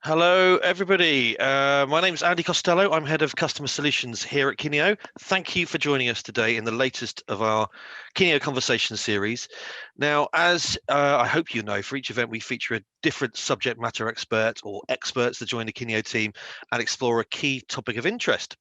Hello, everybody. My name is Andy Costello. I'm Head of Customer Solutions here at Kineo. Thank you for joining us today in the latest of our Kineo Conversations series. Now, as I hope you know, for each event we feature a different subject matter expert or experts that join the Kineo team and explore a key topic of interest.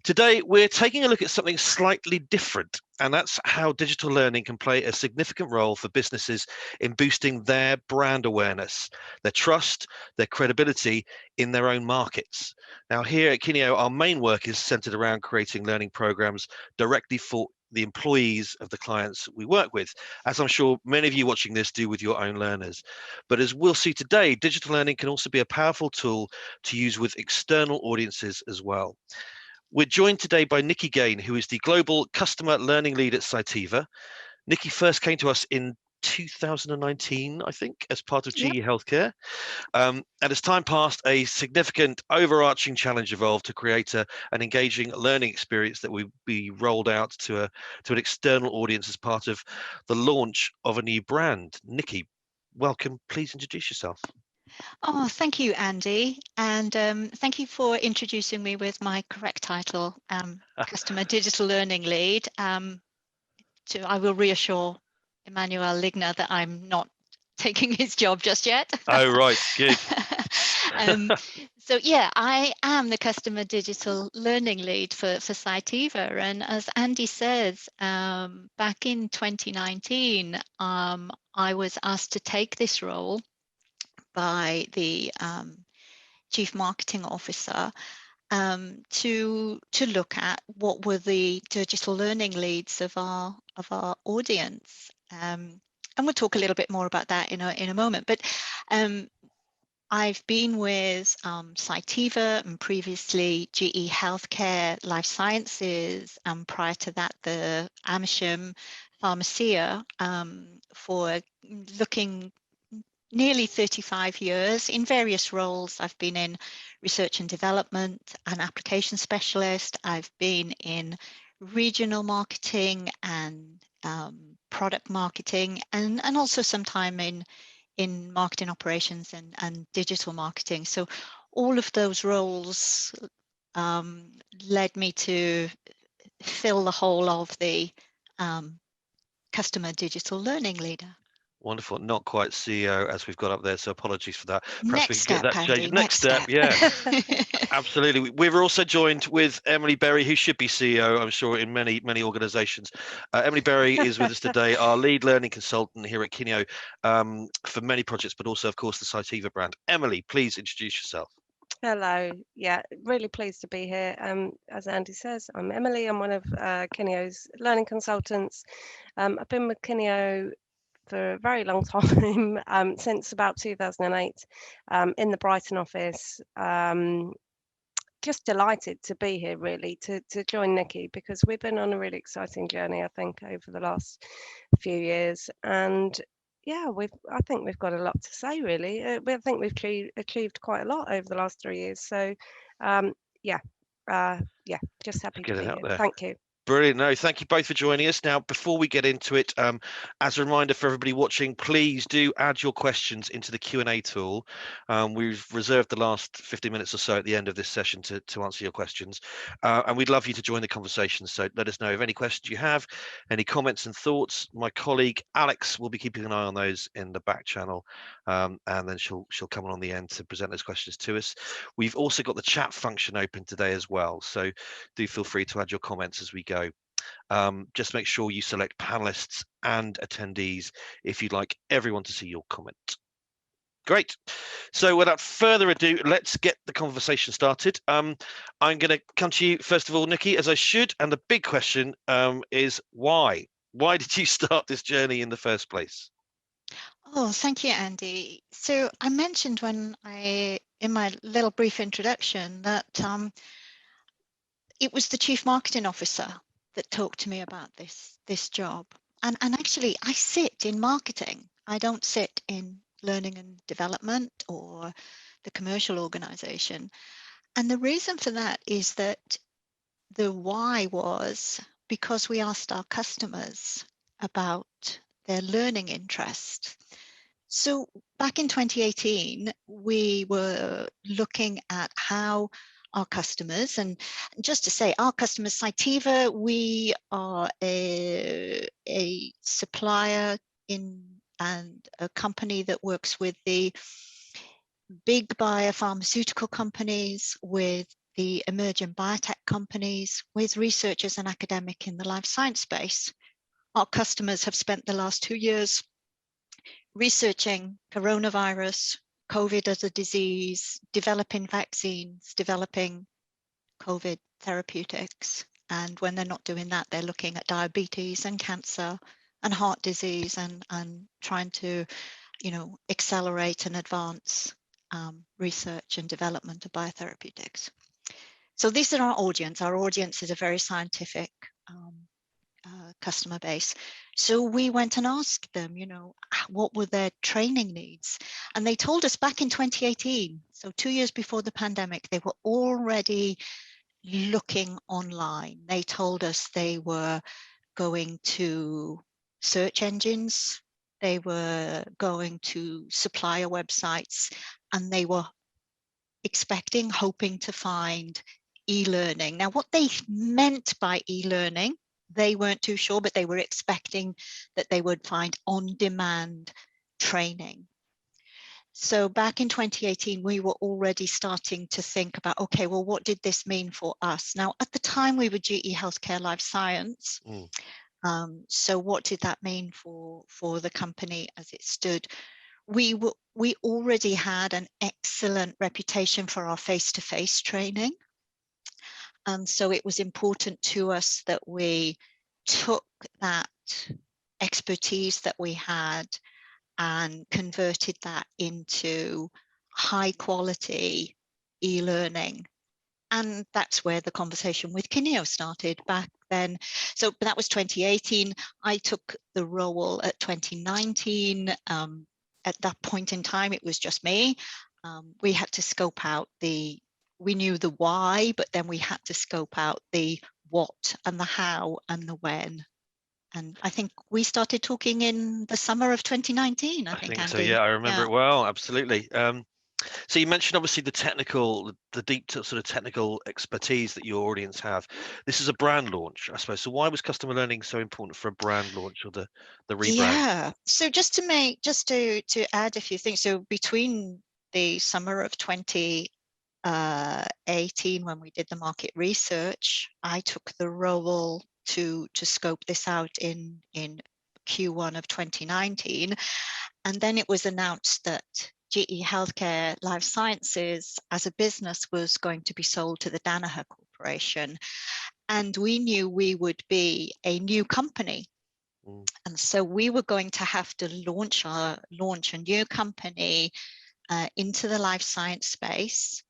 Today, we're taking a look at something slightly different, and that's how digital learning can play a significant role for businesses in boosting their brand awareness, their trust, their credibility in their own markets. Now, here at Kineo, our main work is centered around creating learning programs directly for the employees of the clients we work with, as I'm sure many of you watching this do with your own learners. But as we'll see today, digital learning can also be a powerful tool to use with external audiences as well. We're joined today by Nicola Gane, who is the Global Customer Learning Lead at Cytiva. Nikki first came to us in 2019, I think, as part of Yep. GE Healthcare. And as time passed, a significant overarching challenge evolved to create an engaging learning experience that would be rolled out to an external audience as part of the launch of a new brand. Nikki, welcome. Please introduce yourself. Oh, thank you, Andy. And thank you for introducing me with my correct title, Customer Digital Learning Lead. I will reassure Emmanuel Ligner that I'm not taking his job just yet. Oh, right. Good. So yeah, I am the Customer Digital Learning Lead for Cytiva. And as Andy says, back in 2019, I was asked to take this role by the Chief Marketing Officer to look at what were the digital learning leads of our audience. And we'll talk a little bit more about that in a moment. But I've been with Cytiva and previously GE Healthcare Life Sciences, and prior to that the Amersham Pharmacia, for looking nearly 35 years in various roles. I've been in research and development, an application specialist. I've been in regional marketing and product marketing, and also some time in marketing operations and digital marketing. So all of those roles led me to fill the whole of the customer digital learning leader. Wonderful. Not quite CEO as we've got up there, so apologies for that. Perhaps we Next can get step, that Andy. changed. Next step, yeah. Absolutely. We're also joined with Emily Berry, who should be CEO, I'm sure, in many organizations. Emily Berry is with us today, our lead learning consultant here at Kineo, for many projects, but also, of course, the Cytiva brand. Emily, please introduce yourself. Hello. Yeah, really pleased to be here. As Andy says, I'm Emily. I'm one of Kineo's learning consultants. I've been with Kineo for a very long time, since about 2008, in the Brighton office. Just delighted to be here, really, to join Nikki, because we've been on a really exciting journey, I think, over the last few years. And yeah, I think we've got a lot to say, really. I think we've achieved quite a lot over the last 3 years. So yeah, just happy to Get be it out here. there. Thank you. Brilliant. No, thank you both for joining us. Now, before we get into it, as a reminder for everybody watching, please do add your questions into the Q&A tool. We've reserved the last 50 minutes or so at the end of this session to answer your questions. And we'd love you to join the conversation. So let us know of any questions you have, any comments and thoughts. My colleague Alex will be keeping an eye on those in the back channel. And then she'll come on the end to present those questions to us. We've also got the chat function open today as well. So do feel free to add your comments as we go. Just make sure you select panelists and attendees if you'd like everyone to see your comment. Great. So without further ado, let's get the conversation started. I'm going to come to you first of all, Nikki, as I should. And the big question is why? Why did you start this journey in the first place? Oh, thank you, Andy. So I mentioned in my little brief introduction that it was the Chief Marketing Officer that talked to me about this job. And actually, I sit in marketing. I don't sit in learning and development or the commercial organization. And the reason for that is that the why was because we asked our customers about their learning interest. So back in 2018, we were looking at how our customers, and just to say, our customers, Cytiva, we are a supplier in and a company that works with the big biopharmaceutical companies, with the emerging biotech companies, with researchers and academic in the life science space. Our customers have spent the last 2 years researching coronavirus, COVID as a disease, developing vaccines, developing COVID therapeutics. And when they're not doing that, they're looking at diabetes and cancer and heart disease and trying to, accelerate and advance research and development of biotherapeutics. So these are our audience. Our audience is a very scientific customer base. So we went and asked them, what were their training needs? And they told us back in 2018, so 2 years before the pandemic, they were already looking online. They told us they were going to search engines, they were going to supplier websites, and they were hoping to find e-learning. Now, what they meant by e-learning, they weren't too sure, but they were expecting that they would find on-demand training. So back in 2018, we were already starting to think about, okay, well, what did this mean for us? Now, at the time, we were GE Healthcare Life Science. So what did that mean for the company as it stood? We already had an excellent reputation for our face-to-face training. And so it was important to us that we took that expertise that we had and converted that into high quality e-learning. And that's where the conversation with Kineo started back then. So that was 2018. I took the role at 2019. At that point in time, it was just me. We had to scope out we knew the why, but then we had to scope out the what and the how and the when. And I think we started talking in the summer of 2019, I think, Andy. So, yeah, I remember it well, absolutely. So you mentioned obviously the deep sort of technical expertise that your audience have. This is a brand launch, I suppose. So why was customer learning so important for a brand launch or the rebrand? Yeah. So just to add a few things. So between the summer of 2018, when we did the market research, I took the role to scope this out in Q1 of 2019, and then it was announced that GE Healthcare Life Sciences as a business was going to be sold to the Danaher Corporation, and we knew we would be a new company. And so we were going to have to launch a new company into the life science space,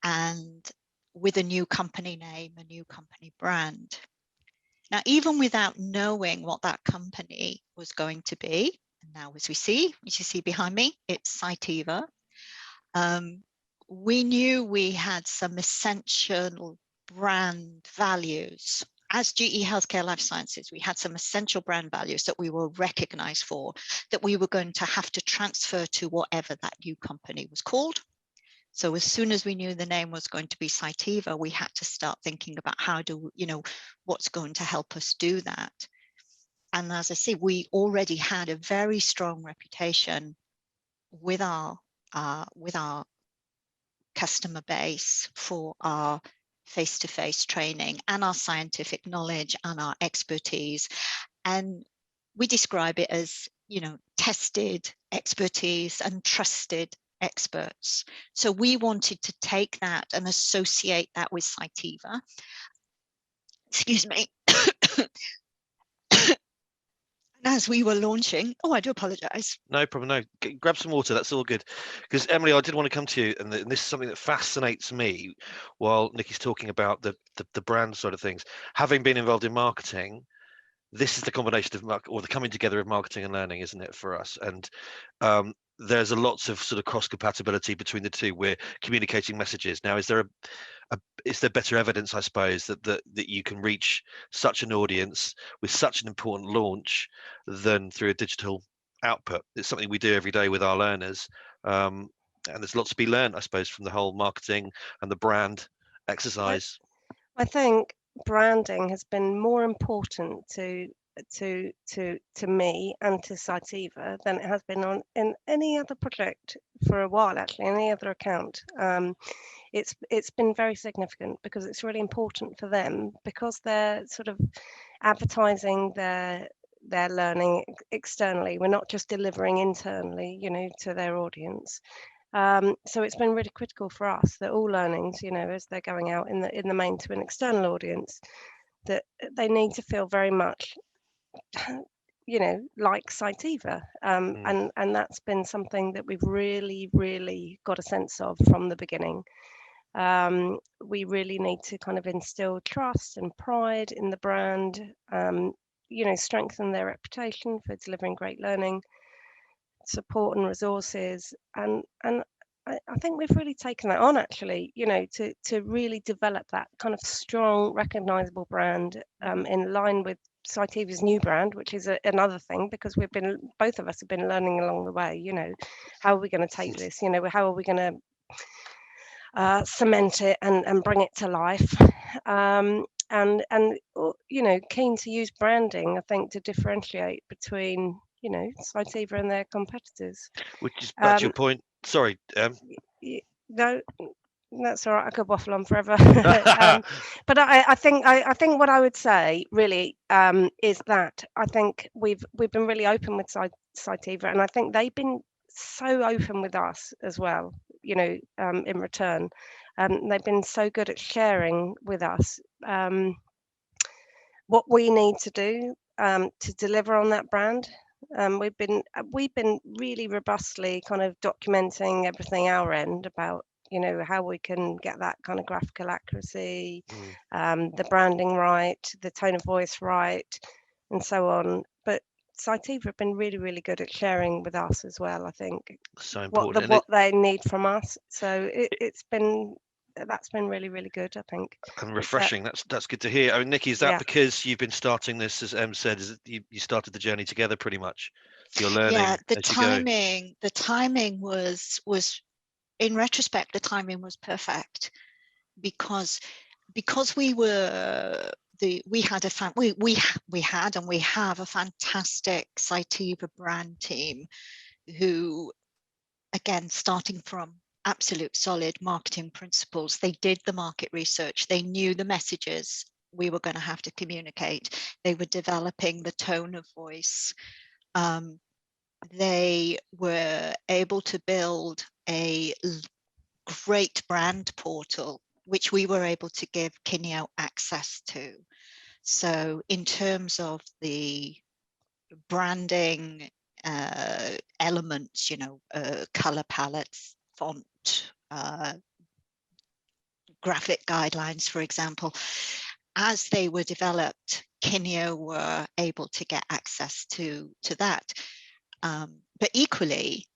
and with a new company name, a new company brand. Now, even without knowing what that company was going to be, and now as you see behind me, it's Cytiva. We knew we had some essential brand values. As GE Healthcare Life Sciences, we had some essential brand values that we were recognized for, that we were going to have to transfer to whatever that new company was called. So as soon as we knew the name was going to be Cytiva, we had to start thinking about what's going to help us do that. And as I say, we already had a very strong reputation with our customer base for our face-to-face training and our scientific knowledge and our expertise. And we describe it as, tested expertise and trusted experts. So we wanted to take that and associate that with Cytiva. Excuse me. And as we were launching, I do apologize. No problem. No, grab some water. That's all good. Because Emily, I did want to come to you, and this is something that fascinates me while Nikki's talking about the brand side of things. Having been involved in marketing, this is the combination of the coming together of marketing and learning, isn't it, for us? And there's a lots of sort of cross compatibility between the two. We're communicating messages. Now, is there better evidence, I suppose, that you can reach such an audience with such an important launch than through a digital output. It's something we do every day with our learners, and there's lots to be learned, I suppose, from the whole marketing and the brand exercise. I think branding has been more important to me and to Cytiva than it has been in any other project for a while, actually, any other account. It's been very significant because it's really important for them, because they're sort of advertising their learning externally. We're not just delivering internally, to their audience. So it's been really critical for us that all learnings, as they're going out in the main to an external audience, that they need to feel very much, like Cytiva. And that's been something that we've really, really got a sense of from the beginning. We really need to kind of instill trust and pride in the brand, strengthen their reputation for delivering great learning, support and resources, and I think we've really taken that on, actually, to really develop that kind of strong, recognizable brand, in line with Cytiva's new brand, which is another thing, because both of us have been learning along the way. How are we going to take this? How are we going to cement it and bring it to life? And keen to use branding, I think, to differentiate between Cytiva and their competitors. Which is back to your point. Sorry, No, that's all right. I could waffle on forever. But I think what I would say really, is that I think we've been really open with Cytiva, and I think they've been so open with us as well. In return, they've been so good at sharing with us what we need to do to deliver on that brand. We've been really robustly kind of documenting everything our end about how we can get that kind of graphical accuracy, the branding right, the tone of voice right, and so on. But Cytiva have been really, really good at sharing with us as well, I think, so important. what they need from us. So that's been really, really good, I think. And refreshing. That's good to hear. I mean, Nikki, is that because you've been starting this, as Em said, is it you started the journey together pretty much? You're learning. Yeah, the as you go. timing was in retrospect, the timing was perfect, because we were we had and we have a fantastic Cytiva brand team who, again, starting from absolute solid marketing principles, they did the market research, they knew the messages we were going to have to communicate, they were developing the tone of voice, they were able to build a great brand portal, which we were able to give Kineo access to. So in terms of the branding elements, color palettes, font, graphic guidelines, for example, as they were developed, Kineo were able to get access to that. But equally,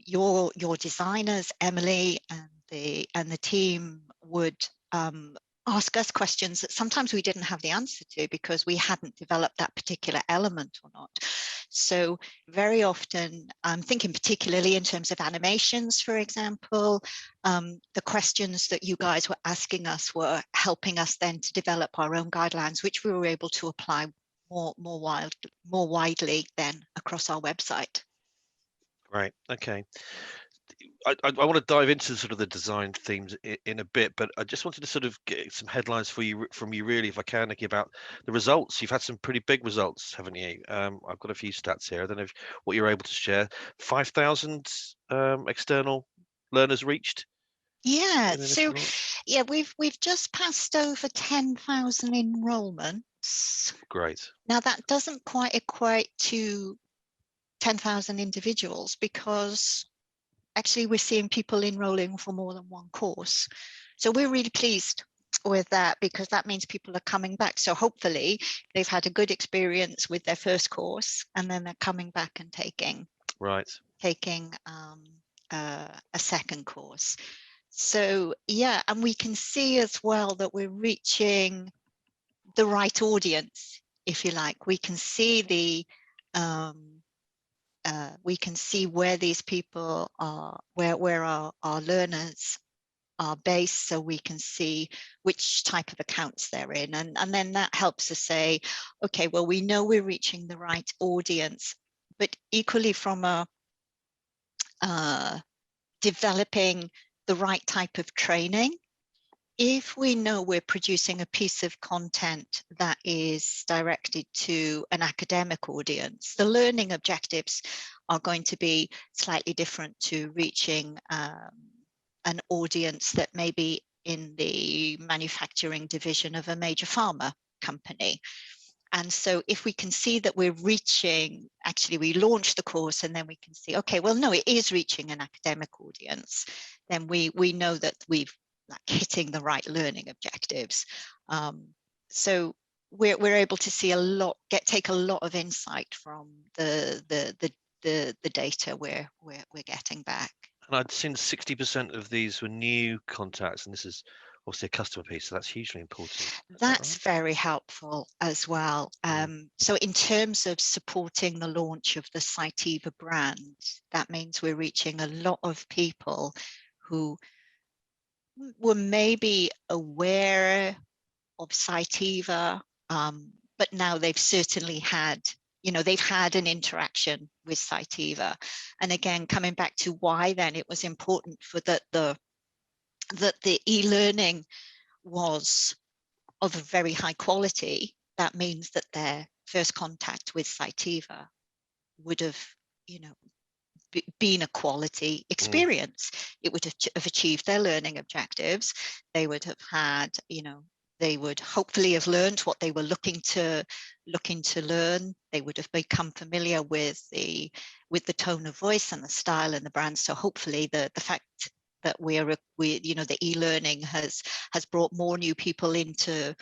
your designers, Emily, and the team would ask us questions that sometimes we didn't have the answer to because we hadn't developed that particular element or not. So very often, I'm thinking particularly in terms of animations, for example, the questions that you guys were asking us were helping us then to develop our own guidelines, which we were able to apply more widely then across our website. Right. Okay. I want to dive into sort of the design themes in a bit, but I just wanted to sort of get some headlines from you, really, if I can, Nikki, about the results. You've had some pretty big results, haven't you? I've got a few stats here. I don't know what you're able to share. 5,000 external learners reached. Yeah. So, yeah, we've just passed over 10,000 enrollments. Great. Now that doesn't quite equate to 10,000 individuals, because actually we're seeing people enrolling for more than one course. So we're really pleased with that, because that means people are coming back. So hopefully they've had a good experience with their first course, and then they're coming back and taking a second course. So yeah, and we can see as well that we're reaching the right audience, if you like. We can see the we can see where these people are, where our learners are based, so we can see which type of accounts they're in, and then that helps us say, okay, well, we know we're reaching the right audience, but equally from a developing the right type of training. If we know we're producing a piece of content that is directed to an academic audience, the learning objectives are going to be slightly different to reaching an audience that may be in the manufacturing division of a major pharma company. And so if we can see that we're reaching, actually we launch the course and then we can see, okay, well, no, it is reaching an academic audience, then we know that we've like hitting the right learning objectives. So we're able to see a lot, take a lot of insight from the data we're getting back. And I'd seen 60% of these were new contacts, and this is obviously a customer piece, so that's hugely important. That's very helpful as well. So in terms of supporting the launch of the Cytiva brand, that means we're reaching a lot of people who were maybe aware of Cytiva, but now they've certainly had, they've had an interaction with Cytiva. And again, coming back to why then it was important for that the e-learning was of a very high quality. That means that their first contact with Cytiva would have, been a quality experience. It would have achieved their learning objectives. They would have had, they would hopefully have learned what they were looking to learn. They would have become familiar with the tone of voice and the style and the brand. So hopefully the fact that the e-learning has brought more new people into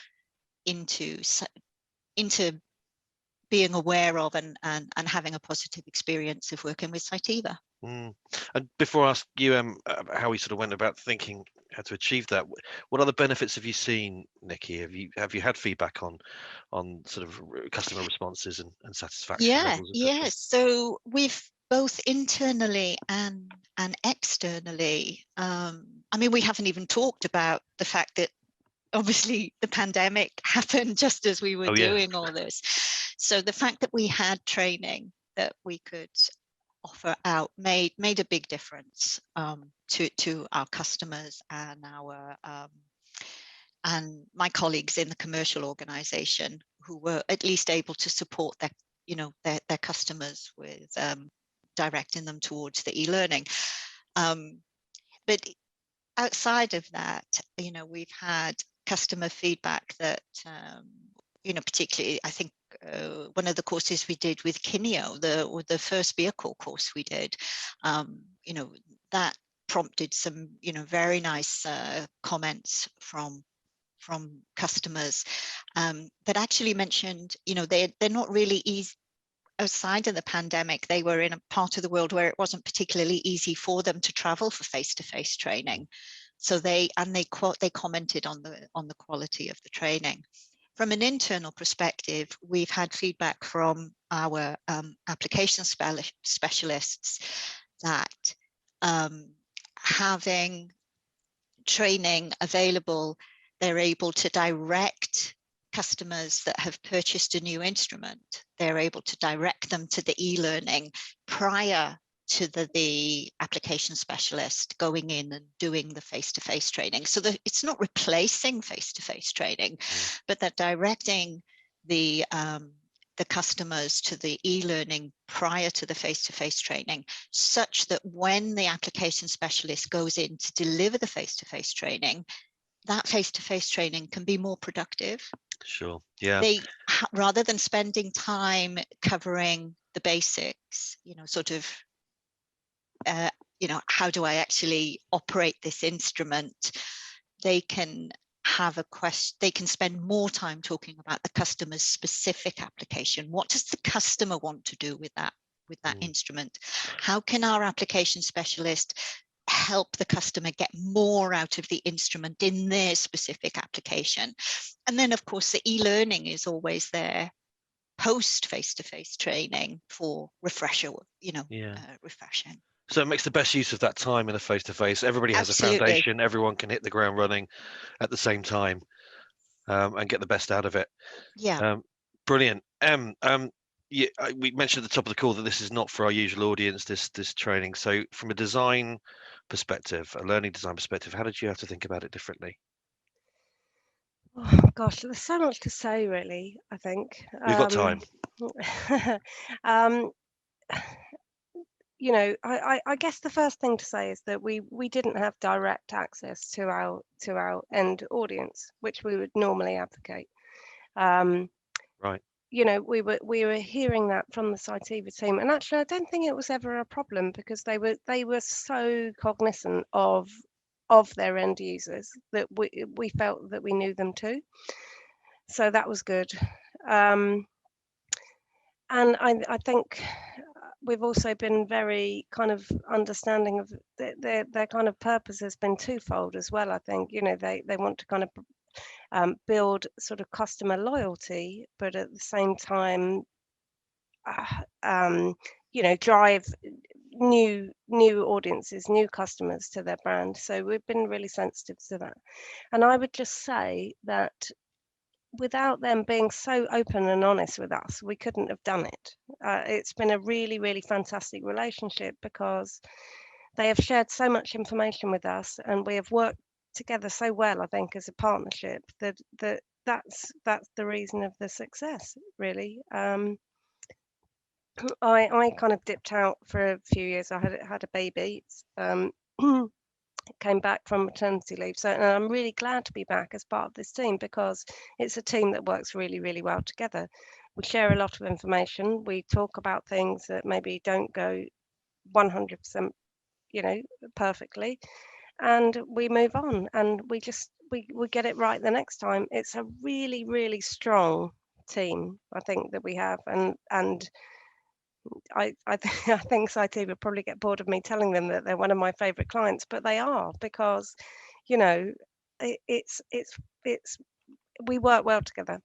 being aware of and having a positive experience of working with Cytiva. And before I ask you how we sort of went about thinking how to achieve that, what other benefits have you seen, Nikki? Have you had feedback on sort of customer responses and satisfaction levels? Yeah. So we've both internally and externally. I mean, we haven't even talked about the fact that obviously the pandemic happened just as we were doing all this. So the fact that we had training that we could offer out made a big difference to our customers and and my colleagues in the commercial organization, who were at least able to support their customers with directing them towards the e-learning. But outside of that, we've had customer feedback that, particularly, I think one of the courses we did with Kineo, the first vehicle course we did, that prompted some, very nice comments from customers that actually mentioned, they're not really easy. Outside of the pandemic, they were in a part of the world where it wasn't particularly easy for them to travel for face-to-face training. So they commented on the quality of the training. From an internal perspective, we've had feedback from our application specialists that having training available, they're able to direct customers that have purchased a new instrument. They're able to direct them to the e-learning prior to the application specialist going in and doing the face-to-face training. So it's not replacing face-to-face training, but they're directing the customers to the e-learning prior to the face-to-face training, such that when the application specialist goes in to deliver the face-to-face training, that face-to-face training can be more productive. Sure. Yeah. Rather than spending time covering the basics, sort of, how do I actually operate this instrument? They can have a question. They can spend more time talking about the customer's specific application. What does the customer want to do with that instrument? How can our application specialist help the customer get more out of the instrument in their specific application? And then, of course, the e-learning is always there post face-to-face training for refresher, refreshing. So it makes the best use of that time in a face-to-face. Everybody has Absolutely. a foundation. Everyone can hit the ground running at the same time, and get the best out of it. Yeah. Brilliant. Yeah, we mentioned at the top of the call that this is not for our usual audience, this training. So from a design perspective, a learning design perspective, how did you have to think about it differently? Oh gosh, there's so much to say, really, I think. We've got time. I guess the first thing to say is that we didn't have direct access to our end audience, which we would normally advocate. Right. We were hearing that from the Cytiva team, and actually, I don't think it was ever a problem because they were so cognizant of their end users that we felt that we knew them too. So that was good. And I think we've also been very kind of understanding of their kind of purpose has been twofold as well. I think they want to kind of build sort of customer loyalty, but at the same time, drive new audiences, new customers to their brand. So we've been really sensitive to that. And I would just say that without them being so open and honest with us, we couldn't have done it. It's been a really, really fantastic relationship because they have shared so much information with us, and we have worked together so well, I think, as a partnership that's the reason of the success, really. I kind of dipped out for a few years. I had a baby. Came back from maternity leave. So, and I'm really glad to be back as part of this team because it's a team that works really, really well together. We share a lot of information. We talk about things that maybe don't go 100%, perfectly, and we move on, and we get it right the next time. It's a really, really strong team, I think, that we have, and I think Cytiva probably get bored of me telling them that they're one of my favorite clients, but they are because, it's we work well together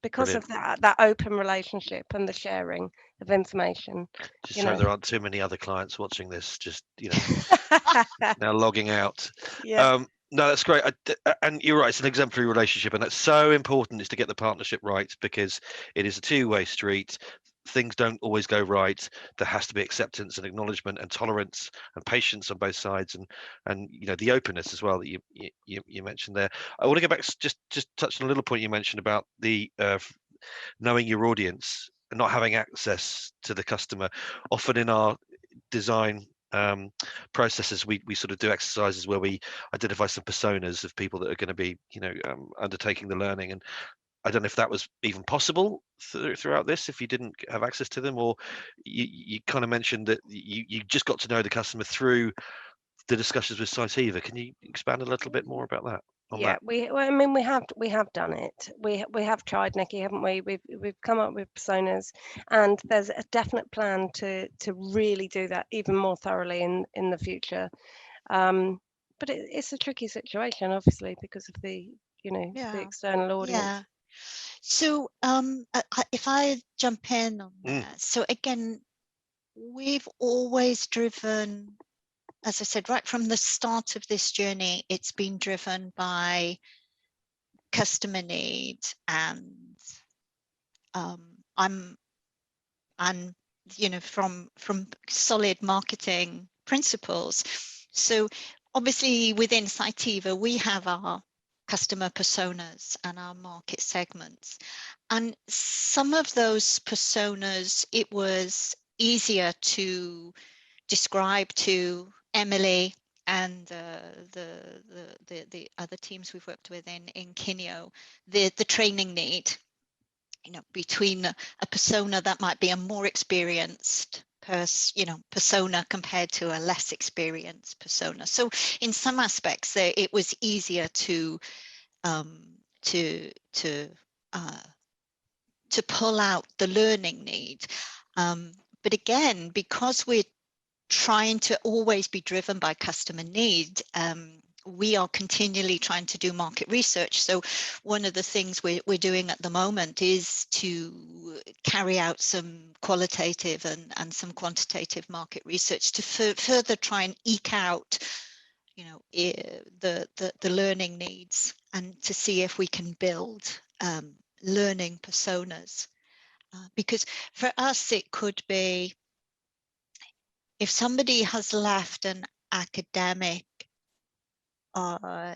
because Brilliant. of that open relationship and the sharing of information. Just hope there aren't too many other clients watching this, just, now logging out. Yeah. No, that's great. And you're right, it's an exemplary relationship, and that's so important, is to get the partnership right, because it is a two-way street. Things don't always go right. There has to be acceptance and acknowledgement and tolerance and patience on both sides, and the openness as well that you mentioned there. I want to go back, just touch on a little point you mentioned about the knowing your audience and not having access to the customer. Often in our design processes, we sort of do exercises where we identify some personas of people that are going to be undertaking the learning, and I don't know if that was even possible throughout this if you didn't have access to them, or you kind of mentioned that you just got to know the customer through the discussions with Cytiva. Can you expand a little bit more about that? Yeah, we have done it. We have tried, Nikki, haven't we? We've come up with personas, and there's a definite plan to really do that even more thoroughly in the future. But it's a tricky situation, obviously, because of the the external audience. Yeah. So if I jump in on that, so again, we've always driven, as I said, right from the start of this journey, it's been driven by customer need, and from solid marketing principles. So obviously within Cytiva, we have our customer personas and our market segments, and some of those personas, it was easier to describe to Emily and the other teams we've worked with in Kineo, the training need, between a persona that might be a more experienced persona compared to a less experienced persona. So in some aspects, it was easier to pull out the learning need. But again, because we're trying to always be driven by customer need, we are continually trying to do market research. So one of the things we're doing at the moment is to carry out some qualitative and some quantitative market research to further try and eke out, you know, the learning needs, and to see if we can build learning personas. Because for us, it could be if somebody has left an academic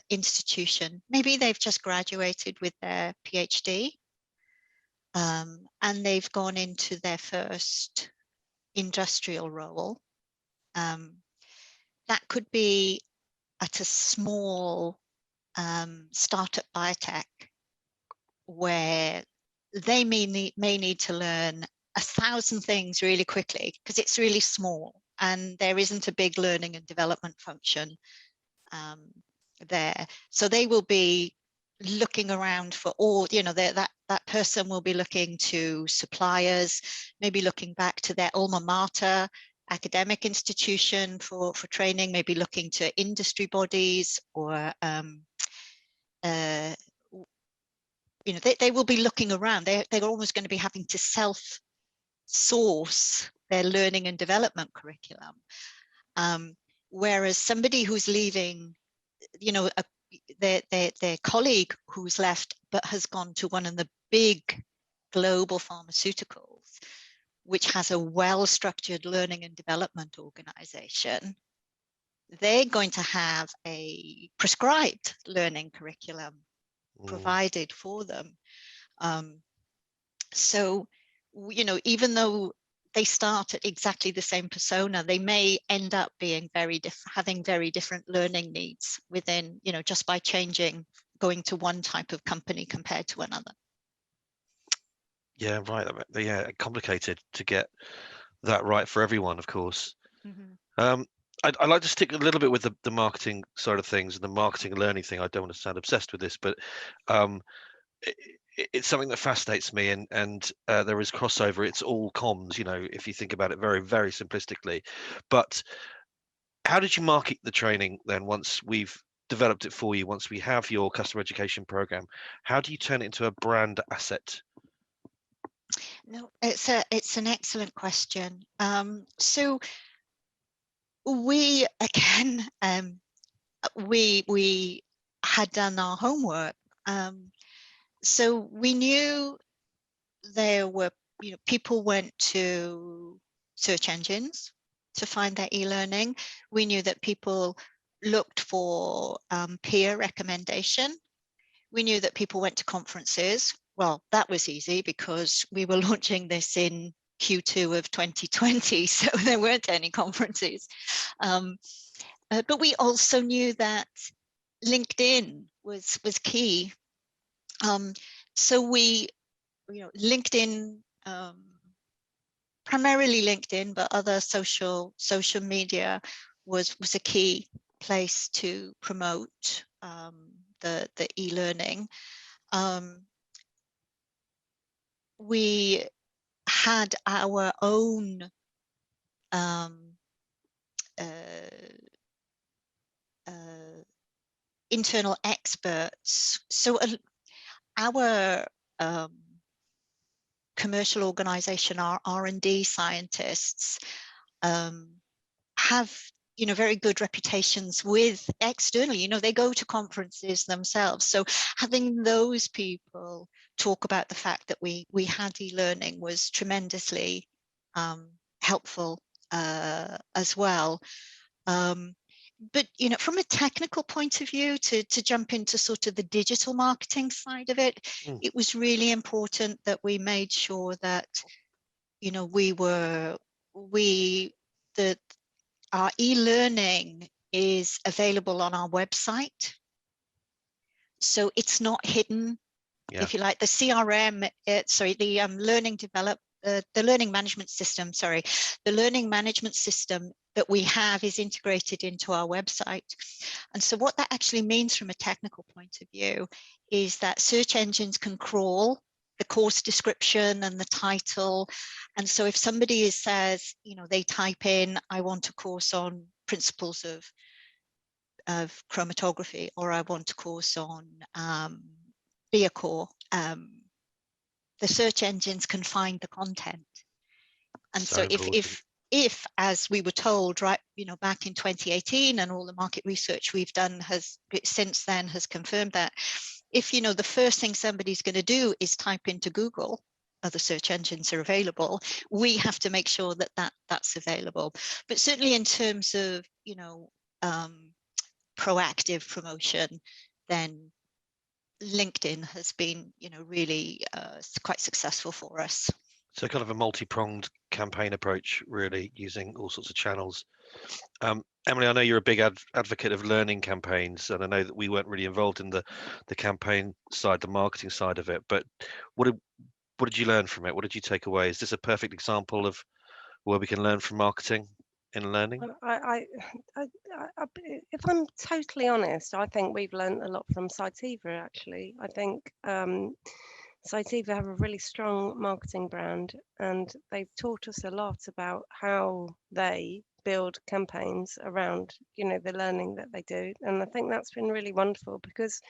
institution, maybe they've just graduated with their PhD, and they've gone into their first industrial role. That could be at a small startup biotech, where they may need to learn 1,000 things really quickly because it's really small and there isn't a big learning and development function there. So they will be looking around for all, you know, that person will be looking to suppliers, maybe looking back to their alma mater academic institution for training, maybe looking to industry bodies, or you know, they will be looking around. They're almost going to be having to self-source their learning and development curriculum. Whereas somebody who's leaving, you know, their colleague who's left but has gone to one of the big global pharmaceuticals, which has a well-structured learning and development organization, they're going to have a prescribed learning curriculum provided for them. So, you know, even though they start at exactly the same persona, they may end up being having very different learning needs within, you know, just by going to one type of company compared to another. Yeah, right. Yeah, complicated to get that right for everyone, of course. Mm-hmm. I'd like to stick a little bit with the marketing side of things and the marketing and learning thing. I don't want to sound obsessed with this, but it's something that fascinates me, and there is crossover. It's all comms, you know, if you think about it very, very simplistically. But how did you market the training then once we've developed it for you, once we have your customer education program? How do you turn it into a brand asset? No, it's an excellent question. So we, again, we had done our homework. So we knew there were, you know, people went to search engines to find their e-learning. We knew that people looked for peer recommendation. We knew that people went to conferences. Well, that was easy because we were launching this in Q2 of 2020, so there weren't any conferences. But we also knew that LinkedIn was key. So we, you know, LinkedIn, primarily LinkedIn, but other social media was a key place to promote the e-learning. We had our own internal experts. So our commercial organization, our R&D scientists, have, you know, very good reputations with externally, you know, they go to conferences themselves. So having those people talk about the fact that we had e-learning was tremendously helpful as well. But, you know, from a technical point of view, to jump into sort of the digital marketing side of it, it was really important that we made sure that, you know, our e-learning is available on our website. So it's not hidden, if you like. The CRM, the learning management system, the learning management system that we have is integrated into our website. And so what that actually means from a technical point of view is that search engines can crawl the course description and the title. And so if somebody says, you know, they type in, I want a course on principles of of chromatography, or I want a course on Beercore, the search engines can find the content. And so if as we were told, right, back in 2018, and all the market research we've done since then has confirmed that, if the first thing somebody's going to do is type into Google, other search engines are available, we have to make sure that that's available. But certainly in terms of proactive promotion, then LinkedIn has been really quite successful for us. So kind of a multi-pronged campaign approach, really, using all sorts of channels. Emily, I know you're a big advocate of learning campaigns, and I know that we weren't really involved in the campaign side, the marketing side of it, but what did you learn from it? What did you take away? Is this a perfect example of where we can learn from marketing in learning? If I'm totally honest, I think we've learned a lot from Cytiva, actually. I think Cytiva have a really strong marketing brand, and they've taught us a lot about how they build campaigns around, the learning that they do. And I think that's been really wonderful, because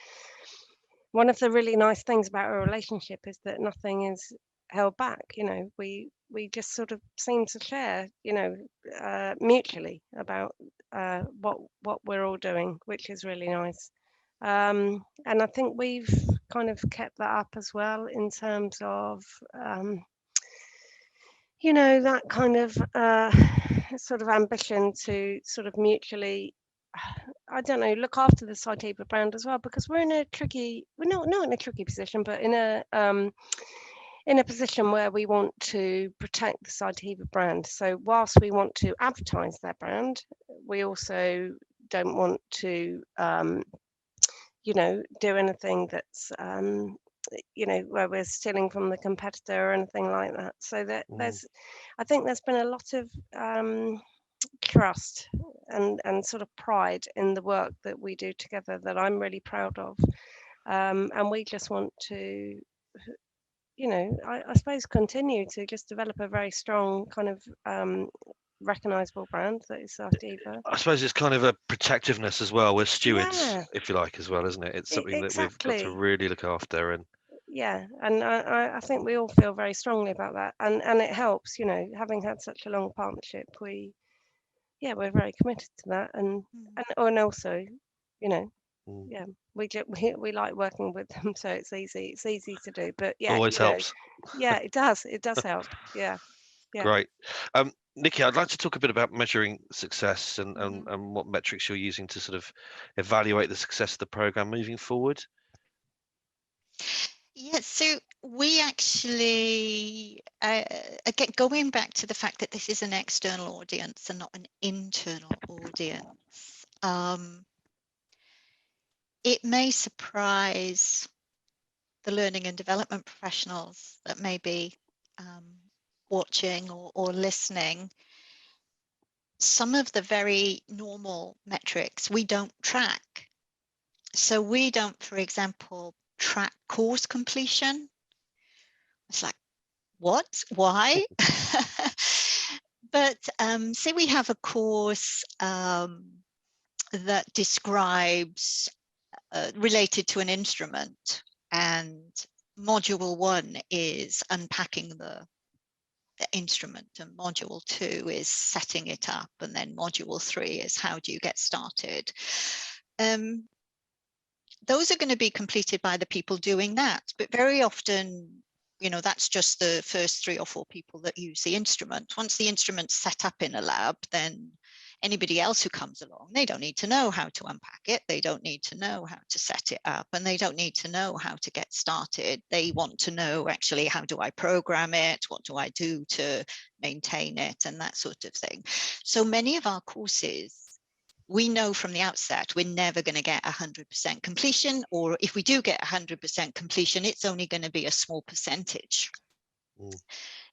one of the really nice things about our relationship is that nothing is held back. We just sort of seem to share, mutually about what we're all doing, which is really nice. And I think we've kind of kept that up as well, in terms of that kind of sort of ambition to sort of mutually, I don't know, look after the Cytiva brand as well, because we're not in a tricky position, but in a position where we want to protect the Cytiva brand. So whilst we want to advertise their brand, we also don't want to do anything that's where we're stealing from the competitor or anything like that. So that I think there's been a lot of trust and sort of pride in the work that we do together that I'm really proud of. And we just want to, I suppose, continue to just develop a very strong kind of recognizable brand that is Cytiva. I suppose it's kind of a protectiveness as well. We're stewards, if you like, as well, isn't it? It's something that we've got to really look after. And and I think we all feel very strongly about that, and it helps, having had such a long partnership. We're very committed to that, and also, we like working with them, so it's easy to do. But always helps. It does help. Yeah. Great. Nikki, I'd like to talk a bit about measuring success and what metrics you're using to sort of evaluate the success of the program moving forward. Yeah, so we actually, again, going back to the fact that this is an external audience and not an internal audience, it may surprise the learning and development professionals that may be watching or listening. Some of the very normal metrics we don't track. So we don't, for example, track course completion. It's like, what? Why? But say we have a course that describes related to an instrument, and module 1 is unpacking the instrument, and module 2 is setting it up, and then module 3 is how do you get started. Those are going to be completed by the people doing that, but very often, that's just the first 3 or 4 people that use the instrument. Once the instrument's set up in a lab, then anybody else who comes along, they don't need to know how to unpack it, they don't need to know how to set it up, and they don't need to know how to get started. They want to know, actually, how do I program it, what do I do to maintain it, and that sort of thing. So many of our courses, we know from the outset we're never going to get 100% completion, or if we do get 100% completion, it's only going to be a small percentage.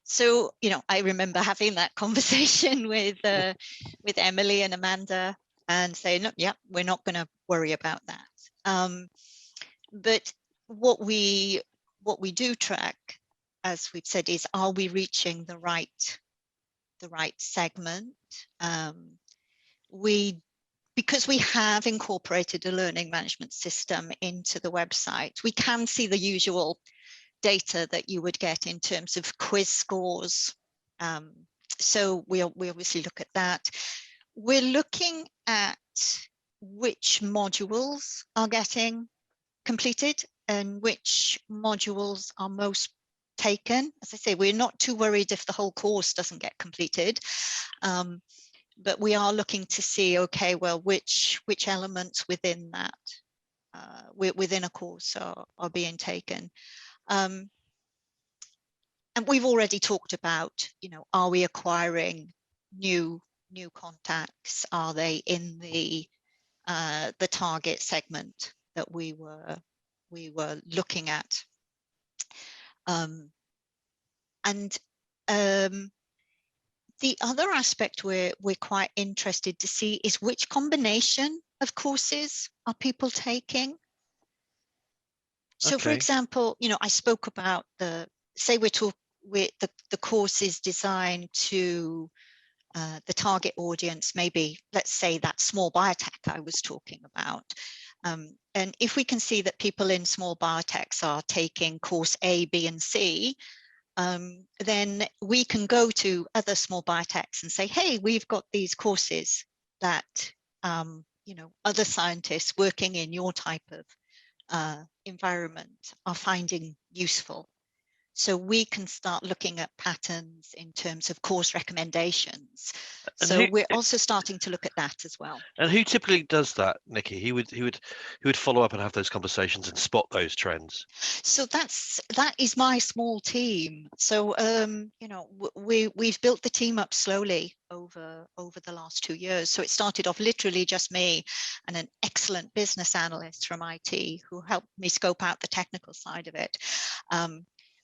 So, I remember having that conversation with Emily and Amanda and saying, no, yeah, we're not going to worry about that. But what we do track, as we've said, is, are we reaching the right segment? We because we have incorporated a learning management system into the website, we can see the usual data that you would get in terms of quiz scores. So we obviously look at that. We're looking at which modules are getting completed and which modules are most taken. As I say, we're not too worried if the whole course doesn't get completed, but we are looking to see, okay, well, which elements within that, within a course are being taken. And we've already talked about, are we acquiring new contacts? Are they in the target segment that we were looking at? And the other aspect we're quite interested to see is which combination of courses are people taking. So, for example, I spoke about the course is designed to the target audience, maybe let's say that small biotech I was talking about. And if we can see that people in small biotechs are taking course A, B, and C, then we can go to other small biotechs and say, hey, we've got these courses that other scientists working in your type of environment are finding useful. So we can start looking at patterns in terms of course recommendations. So we're also starting to look at that as well. And who typically does that, Nikki? Who would follow up and have those conversations and spot those trends? So that is my small team. So we've built the team up slowly over the last 2 years. So it started off literally just me and an excellent business analyst from IT who helped me scope out the technical side of it.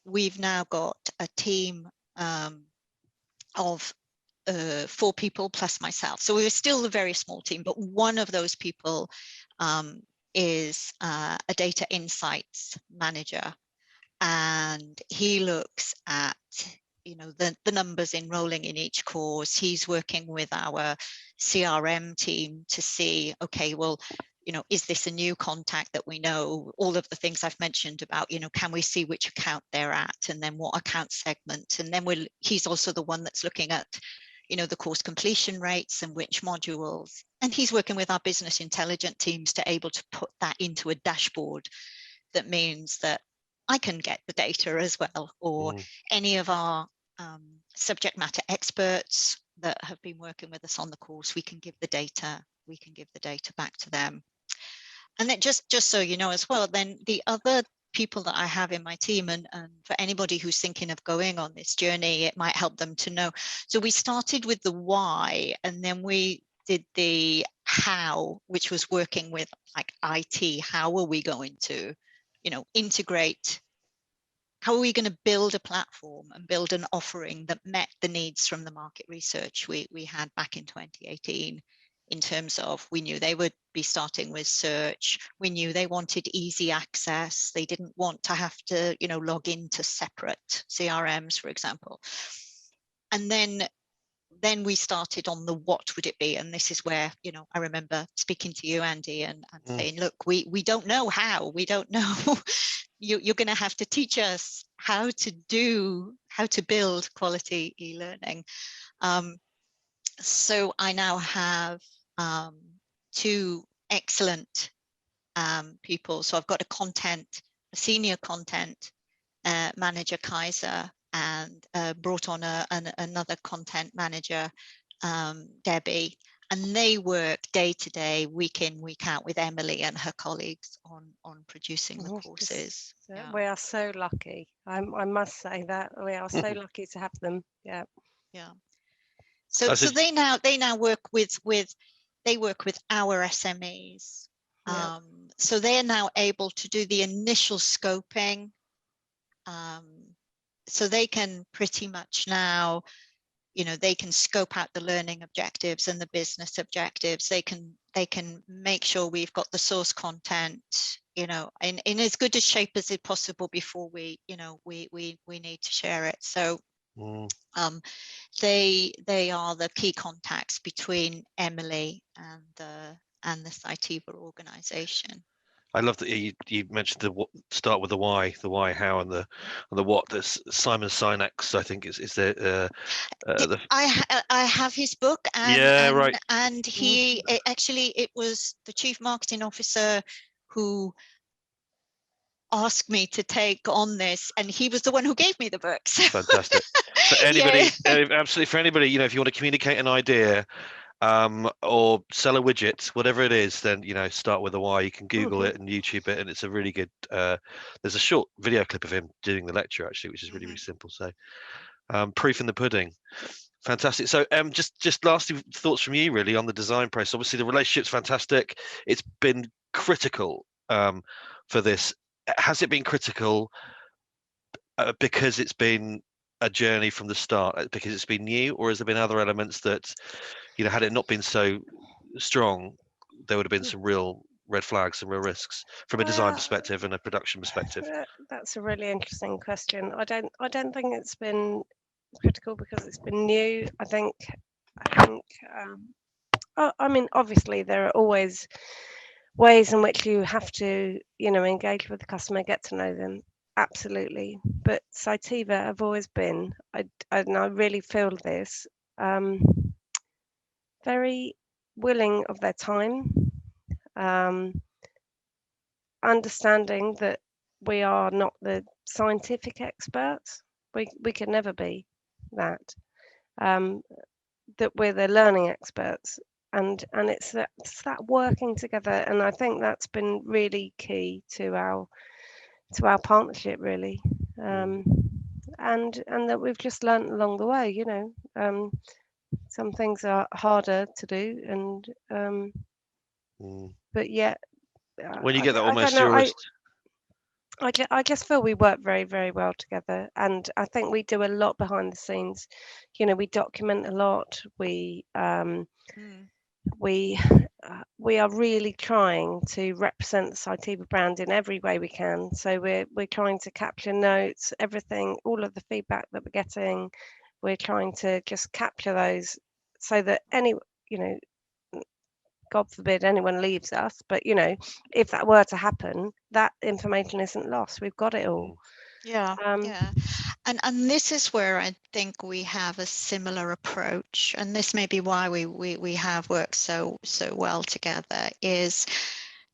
We've now got a team of 4 people plus myself. So we're still a very small team, but one of those people is a data insights manager. And he looks at, the numbers enrolling in each course. He's working with our CRM team to see, okay, well, is this a new contact that we know? All of the things I've mentioned about, can we see which account they're at, and then what account segment? And then he's also the one that's looking at, the course completion rates and which modules. And he's working with our business intelligence teams to able to put that into a dashboard. That means that I can get the data as well, or any of our subject matter experts that have been working with us on the course, we can give the data back to them. And then just so you know as well, then the other people that I have in my team, and for anybody who's thinking of going on this journey, it might help them to know. So we started with the why, and then we did the how, which was working with like IT. How are we going to, integrate? How are we going to build a platform and build an offering that met the needs from the market research we had back in 2018? In terms of, we knew they would be starting with search. We knew they wanted easy access. They didn't want to have to, log into separate CRMs, for example. And then we started on the what would it be, and this is where I remember speaking to you, Andy, and saying, look, we don't know how. We don't know. You're going to have to teach us how to build quality e-learning. So I now have 2 excellent people. So I've got a senior content manager, Kaiser, and brought on another content manager, Debbie, and they work day to day, week in, week out with Emily and her colleagues on producing the courses. We are so lucky. I must say that we are so lucky to have them. Yeah. So they now work with our SMEs. So they're now able to do the initial scoping. So they can pretty much now, they can scope out the learning objectives and the business objectives. They can make sure we've got the source content, in as good a shape as it possible before we need to share it. So They are the key contacts between Emily and the Cytiva organization. I love that you mentioned start with the why, how, and the what. That's Simon Sinek's, I think, is there. I have his book, right. And he actually, it was the chief marketing officer who asked me to take on this, and he was the one who gave me the books. Fantastic. For anybody, absolutely, for anybody, if you want to communicate an idea, or sell a widget, whatever it is, then start with the why. You can Google it and YouTube it, and it's a really good. There's a short video clip of him doing the lecture, actually, which is really simple. So, proof in the pudding. Fantastic. So, just lastly, thoughts from you really on the design process. Obviously, the relationship's fantastic. It's been critical for this. Has it been critical because it's been a journey from the start, because it's been new, or has there been other elements that, had it not been so strong, there would have been some real red flags, some real risks from a design perspective and a production perspective? That's a really interesting question. I don't think it's been critical because it's been new. I think I mean, obviously there are always ways in which you have to, engage with the customer, get to know them. Absolutely. But Cytiva have always been, and I really feel this, very willing of their time, understanding that we are not the scientific experts. We can never be that. That we're the learning experts, and it's that working together, and I think that's been really key to our partnership, really. And that we've just learned along the way. Some things are harder to do, and but yet when you get that I almost don't know, I just feel we work very, very well together, and I think we do a lot behind the scenes. We document a lot. We are really trying to represent the Cytiva brand in every way we can. So we're trying to capture notes, everything, all of the feedback that we're getting. We're trying to just capture those so that God forbid anyone leaves us, but if that were to happen, that information isn't lost. We've got it all. Yeah. And this is where I think we have a similar approach, and this may be why we have worked so well together, is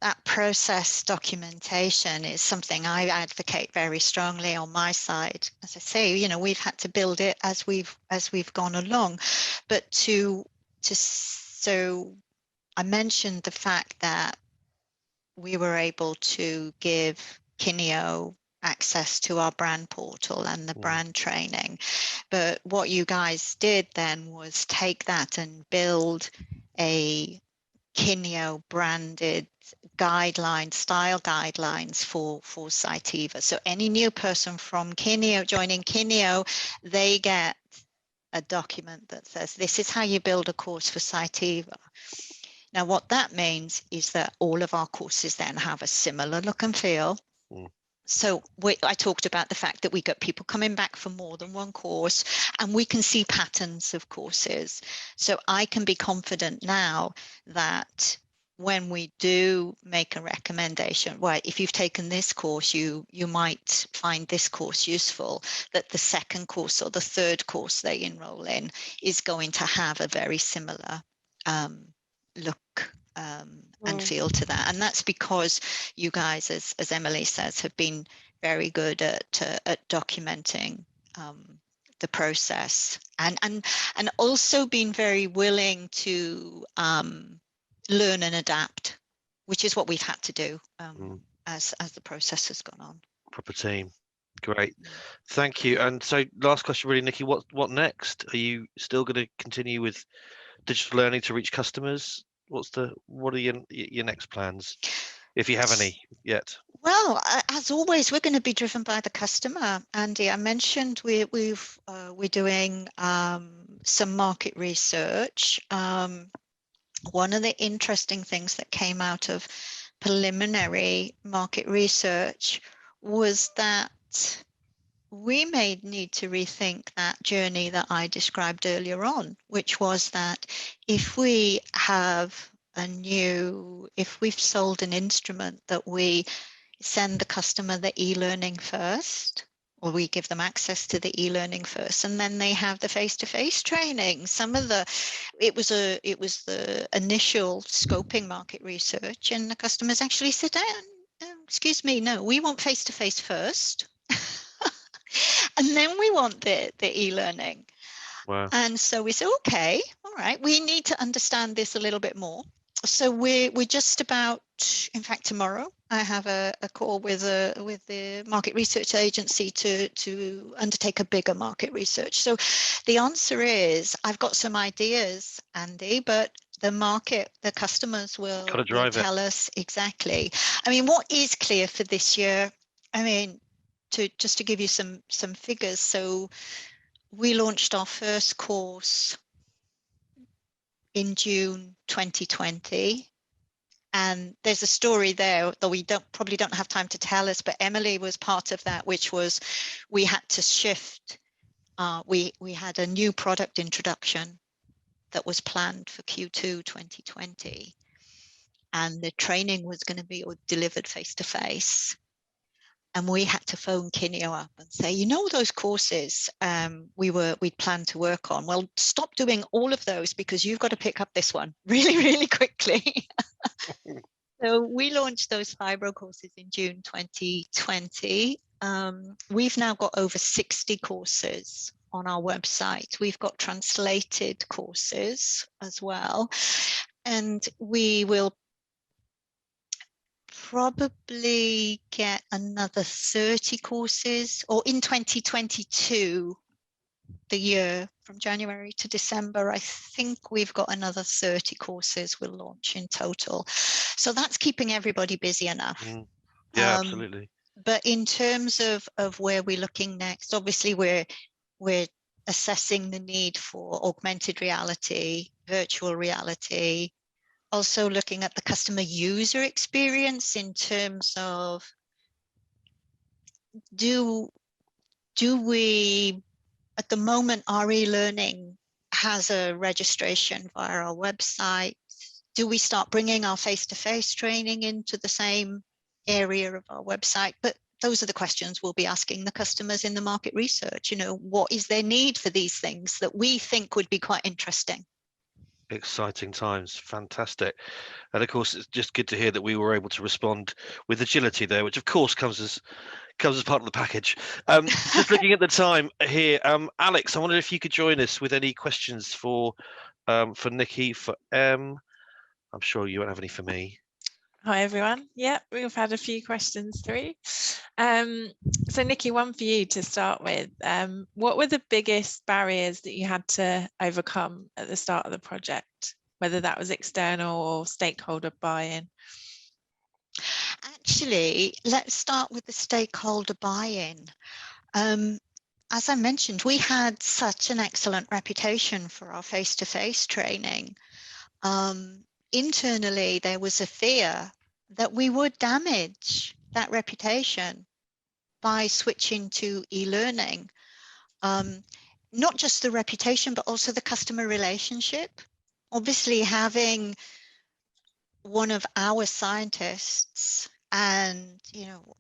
that process documentation is something I advocate very strongly on my side. As I say, we've had to build it as we've gone along, but so I mentioned the fact that we were able to give Kineo access to our brand portal and the brand training. But what you guys did then was take that and build a Kineo branded style guidelines for Cytiva. So any new person from Kineo joining Kineo, they get a document that says, this is how you build a course for Cytiva. Now, what that means is that all of our courses then have a similar look and feel. So I talked about the fact that we get people coming back for more than one course, and we can see patterns of courses. So I can be confident now that when we do make a recommendation, well, if you've taken this course, you might find this course useful, that the second course or the third course they enroll in is going to have a very similar look and feel to that. And that's because you guys, as Emily says, have been very good at documenting the process, and also been very willing to learn and adapt, which is what we've had to do as the process has gone on. Proper team. Great. Thank you. And so last question really, Nikki, what next? Are you still going to continue with digital learning to reach customers? What are your next plans, if you have any yet? Well, as always, we're going to be driven by the customer. Andy, I mentioned we're doing some market research. One of the interesting things that came out of preliminary market research was that we may need to rethink that journey that I described earlier on, which was that if we have if we've sold an instrument that we send the customer the e-learning first, or we give them access to the e-learning first, and then they have the face-to-face training. It was the initial scoping market research, and the customers actually said, excuse me, no, we want face-to-face first. And then we want the e-learning. Wow. And so we said, okay, all right, we need to understand this a little bit more. So we're just about, in fact, tomorrow I have a call with the market research agency to undertake a bigger market research. So the answer is, I've got some ideas, Andy, but the customers will tell us exactly. I mean, what is clear for this year? I mean, just to give you some figures. So we launched our first course in June 2020. And there's a story there that we probably don't have time to tell us, but Emily was part of that, which was we had to shift. We had a new product introduction that was planned for Q2 2020. And the training was going to be delivered face-to-face. And we had to phone Kineo up and say, you know, those courses we'd planned to work on. Well, stop doing all of those because you've got to pick up this one really, really quickly. So we launched those fibro courses in June 2020. We've now got over 60 courses on our website. We've got translated courses as well. And we will probably get another 30 courses, or in 2022, the year from January to December, I think we've got another 30 courses we'll launch in total. So that's keeping everybody busy enough. Yeah, absolutely. But in terms of where we're looking next, obviously we're assessing the need for augmented reality, virtual reality, also looking at the customer user experience in terms of do we, at the moment, our e-learning has a registration via our website. Do we start bringing our face-to-face training into the same area of our website? But those are the questions we'll be asking the customers in the market research. You know, what is their need for these things that we think would be quite interesting? Exciting times. Fantastic. And of course, it's just good to hear that we were able to respond with agility there, which of course comes as part of the package. Just looking at the time here, Alex, I wondered if you could join us with any questions for Nikki, for Em. I'm sure you won't have any for me. Hi everyone. Yeah, we've had a few questions through. So Nikki, one for you to start with. What were the biggest barriers that you had to overcome at the start of the project, whether that was external or stakeholder buy-in? Actually, let's start with the stakeholder buy-in. As I mentioned, we had such an excellent reputation for our face-to-face training. Internally, there was a fear that we would damage that reputation by switching to e-learning. Not just the reputation, but also the customer relationship. Obviously, having one of our scientists and, you know,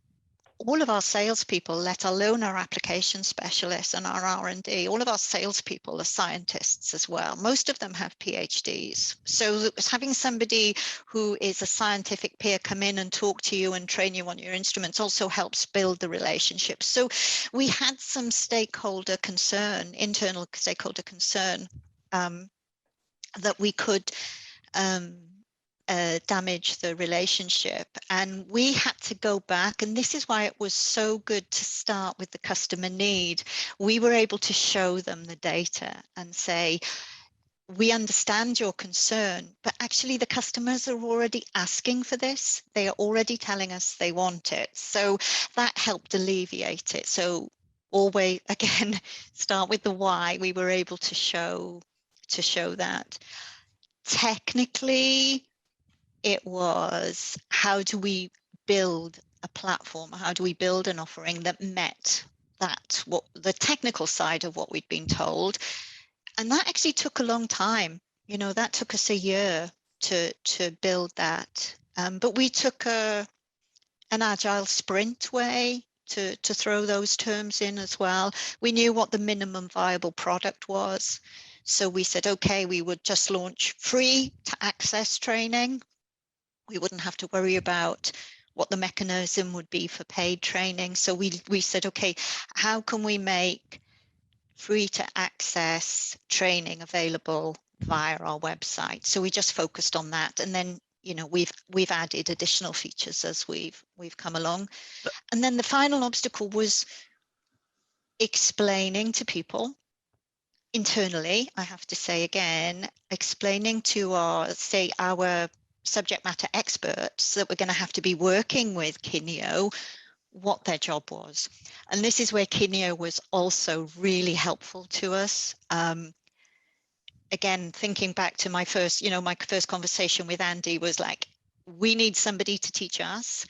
all of our salespeople, let alone our application specialists and our R&D, all of our salespeople are scientists as well. Most of them have PhDs. So having somebody who is a scientific peer come in and talk to you and train you on your instruments also helps build the relationship. So we had some stakeholder concern, internal stakeholder concern, that we could damage the relationship, and we had to go back, and this is why it was so good to start with the customer need. We were able to show them the data and say, we understand your concern, but actually the customers are already asking for this. They are already telling us they want it. So that helped alleviate it. So always, again, start with the why. We were able to show that. Technically, it was, how do we build a platform? How do we build an offering that met what the technical side of what we'd been told. And that actually took a long time. You know, that took us a year to build that. But we took an agile sprint way to throw those terms in as well. We knew what the minimum viable product was. So we said, okay, we would just launch free to access training. We wouldn't have to worry about what the mechanism would be for paid training. So we said, okay, how can we make free to access training available via our website? So we just focused on that. And then, you know, we've added additional features as we've come along. And then the final obstacle was explaining to people internally, I have to say again, explaining to our subject matter experts that we're going to have to be working with Kineo what their job was. And this is where Kineo was also really helpful to us. Again, thinking back to my first conversation with Andy was like, we need somebody to teach us.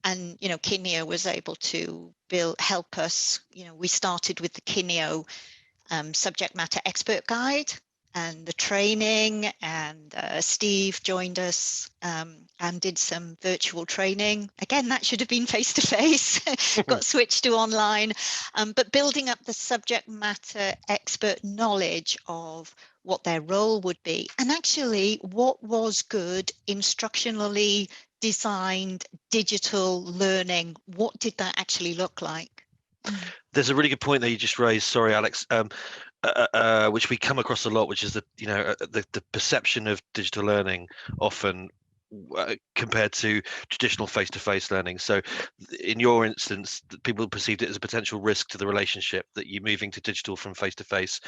And, you know, Kineo was able to help us. You know, we started with the Kineo subject matter expert guide and the training, and Steve joined us and did some virtual training. Again, that should have been face-to-face, got switched to online, but building up the subject matter expert knowledge of what their role would be, and actually what was good instructionally designed digital learning. What did that actually look like? There's a really good point that you just raised. Sorry, Alex. Which we come across a lot, which is the perception of digital learning often compared to traditional face-to-face learning. So in your instance, people perceived it as a potential risk to the relationship, that you moving to digital from face-to-face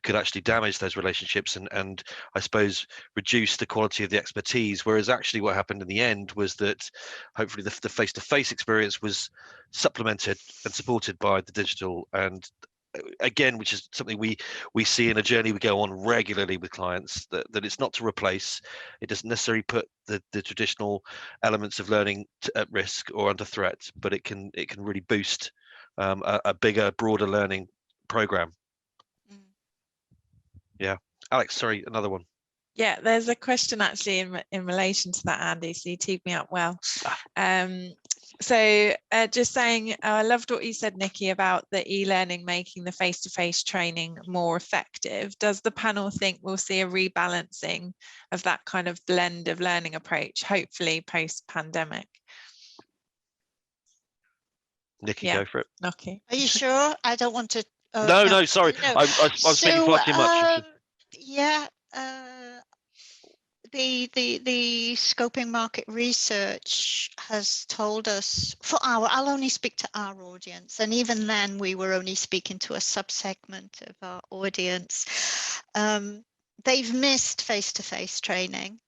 could actually damage those relationships and I suppose reduce the quality of the expertise. Whereas actually what happened in the end was that hopefully the face-to-face experience was supplemented and supported by the digital. And again, which is something we see in a journey we go on regularly with clients, that it's not to replace. It doesn't necessarily put the traditional elements of learning at risk or under threat, but it can really boost a bigger, broader learning program. Yeah, Alex, sorry, another one. Yeah, there's a question actually in relation to that, Andy, so you teed me up well. So just saying, I loved what you said, Nikki, about the e-learning making the face-to-face training more effective. Does the panel think we'll see a rebalancing of that kind of blend of learning approach, hopefully post-pandemic? Nikki, Yeah. go for it. Okay. Are you sure? I don't want to. No, sorry. No. I'm speaking far too much. Yeah. The scoping market research has told us I'll only speak to our audience, and even then we were only speaking to a subsegment of our audience. They've missed face-to-face training.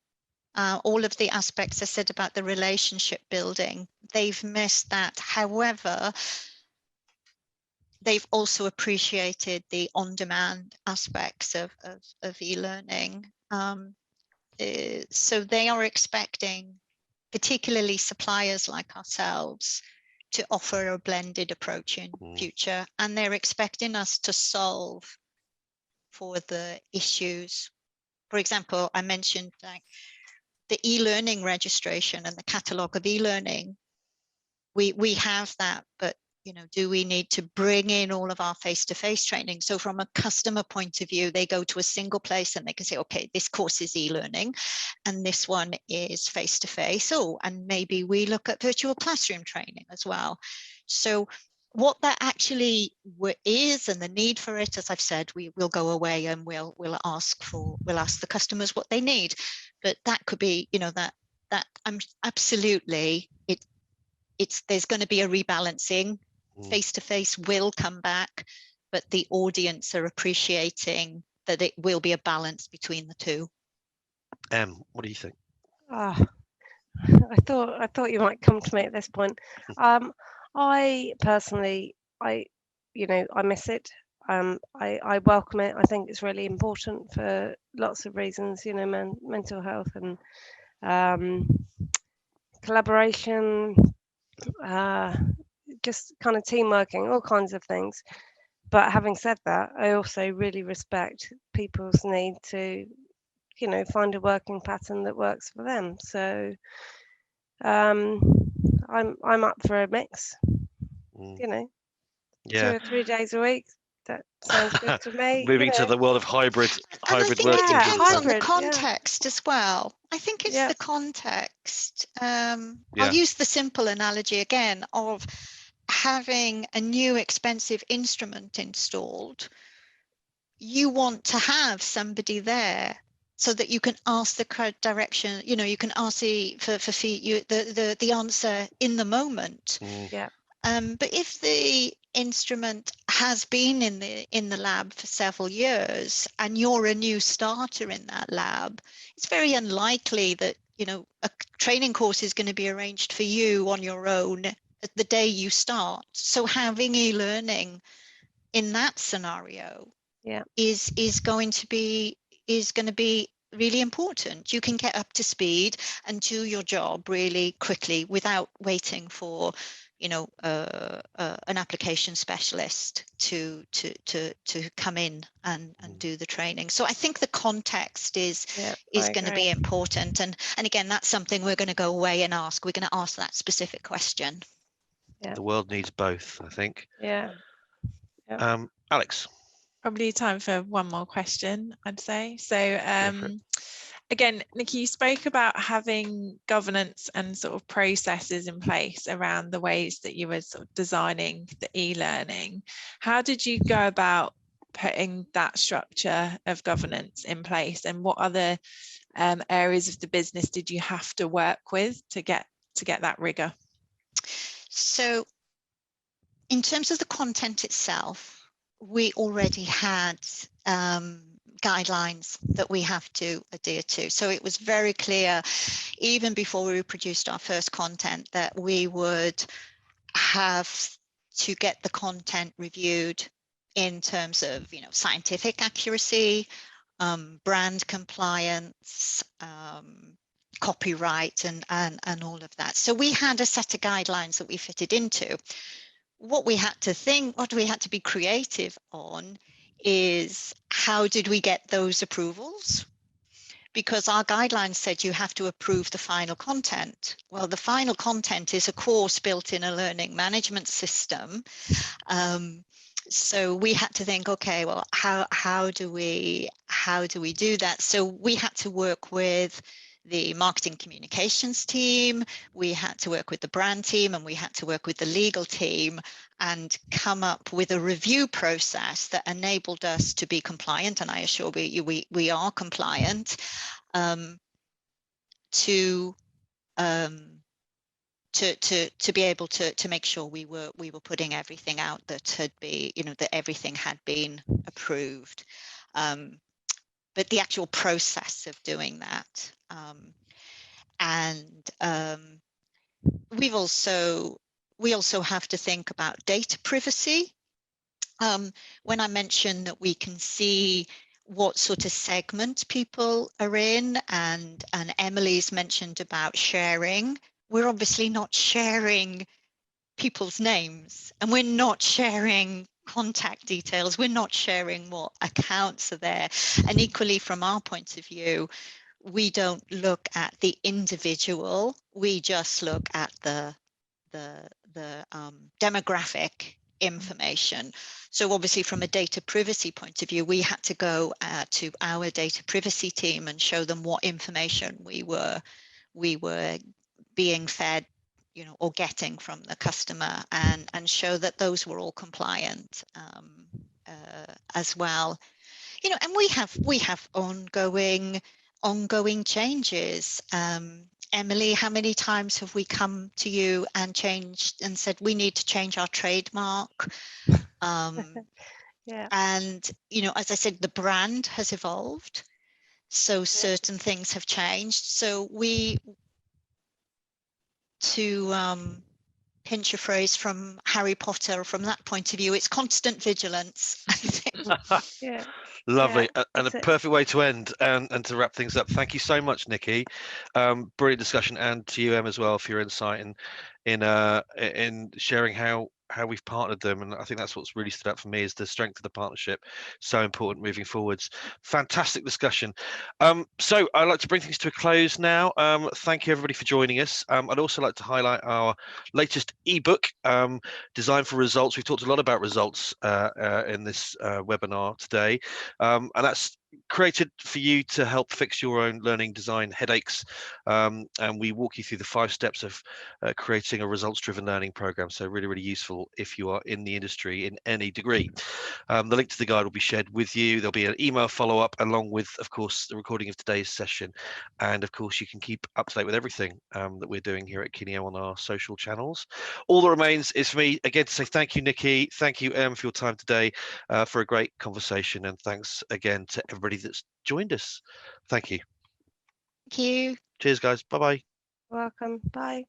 All of the aspects I said about the relationship building, they've missed that. However, they've also appreciated the on-demand aspects of e-learning. So they are expecting, particularly suppliers like ourselves, to offer a blended approach in future, and they're expecting us to solve for the issues. For example, I mentioned like the e-learning registration and the catalogue of e-learning. We have that, but you know, do we need to bring in all of our face-to-face training? So from a customer point of view, they go to a single place and they can say, okay, this course is e-learning and this one is face-to-face. Oh, and maybe we look at virtual classroom training as well. So what that actually is, and the need for it, as I've said, we will go away and we'll ask the customers what they need. But that could be, you know, that I'm absolutely, there's going to be a rebalancing. Face-to-face will come back, but the audience are appreciating that it will be a balance between the two. What do you think? I thought you might come to me at this point. I personally, I miss it. I welcome it. I think it's really important for lots of reasons, you know, mental health and collaboration, just kind of team working, all kinds of things. But having said that, I also really respect people's need to, you know, find a working pattern that works for them. So I'm up for a mix, you know, 2 or 3 days a week. That sounds good to me. Moving you to know. the world of hybrid And I think working. it depends on the hybrid, context as well. I think it's Yeah. the context. Yeah. I'll use the simple analogy again of having a new expensive instrument installed. You want to have somebody there so that you can ask the correct direction. You know, you can ask the answer in the moment. Yeah. But if the instrument has been in the lab for several years and you're a new starter in that lab, it's very unlikely that, you know, a training course is going to be arranged for you on your own the day you start. So having e-learning in that scenario is going to be really important. You can get up to speed and do your job really quickly without waiting for, you know, an application specialist to come in and do the training. So I think the context is going to be important. And again, that's something we're going to go away and ask. We're going to ask that specific question. Yeah. The world needs both, I think. Yeah. Alex. Probably time for one more question, I'd say. So again, Nikki, you spoke about having governance and sort of processes in place around the ways that you were sort of designing the e-learning. How did you go about putting that structure of governance in place, and what other areas of the business did you have to work with to get that rigor? So in terms of the content itself, we already had guidelines that we have to adhere to. So it was very clear, even before we produced our first content, that we would have to get the content reviewed in terms of, you know, scientific accuracy, brand compliance, copyright, and all of that. So we had a set of guidelines that we fitted into. What we had to be creative on is how did we get those approvals? Because our guidelines said you have to approve the final content. Well, the final content is a course built in a learning management system. So we had to think, okay, well, how do we do that? So we had to work with the marketing communications team, we had to work with the brand team, and we had to work with the legal team and come up with a review process that enabled us to be compliant. And I assure you, we are compliant, to be able to make sure we were putting everything out that had been, you know, that everything had been approved. But the actual process of doing that, we also have to think about data privacy. When I mentioned that we can see what sort of segment people are in, and Emily's mentioned about sharing, we're obviously not sharing people's names, and we're not sharing contact details, we're not sharing what accounts are there. And equally, from our point of view, we don't look at the individual, we just look at the demographic information. So obviously, from a data privacy point of view, we had to go to our data privacy team and show them what information we were being fed, you know, or getting from the customer, and show that those were all compliant as well. You know, and we have ongoing changes. Emily, how many times have we come to you and changed and said we need to change our trademark? And, you know, as I said, the brand has evolved, so certain things have changed. So to pinch a phrase from Harry Potter, from that point of view, it's constant vigilance, I think. Lovely, Yeah, and a it's perfect way to end and to wrap things up. Thank you so much, Nikki. Brilliant discussion, and to you, Em, as well, for your insight in sharing how we've partnered them. And I think that's what's really stood out for me is the strength of the partnership. So important moving forwards. Fantastic discussion. So I'd like to bring things to a close now. Thank you everybody for joining us. I'd also like to highlight our latest ebook, Design for Results. We've talked a lot about results in this webinar today, and that's created for you to help fix your own learning design headaches, and we walk you through the 5 steps of creating a results-driven learning program. So really useful if you are in the industry in any degree. The link to the guide will be shared with you. There'll be an email follow-up along with, of course, the recording of today's session, and of course you can keep up to date with everything that we're doing here at Kineo on our social channels. All that remains is for me again to say thank you, Nikki, thank you, Em, for your time today, for a great conversation, and thanks again to everybody that's joined us. Thank you. Thank you. Cheers, guys. Bye-bye. welcome. Bye.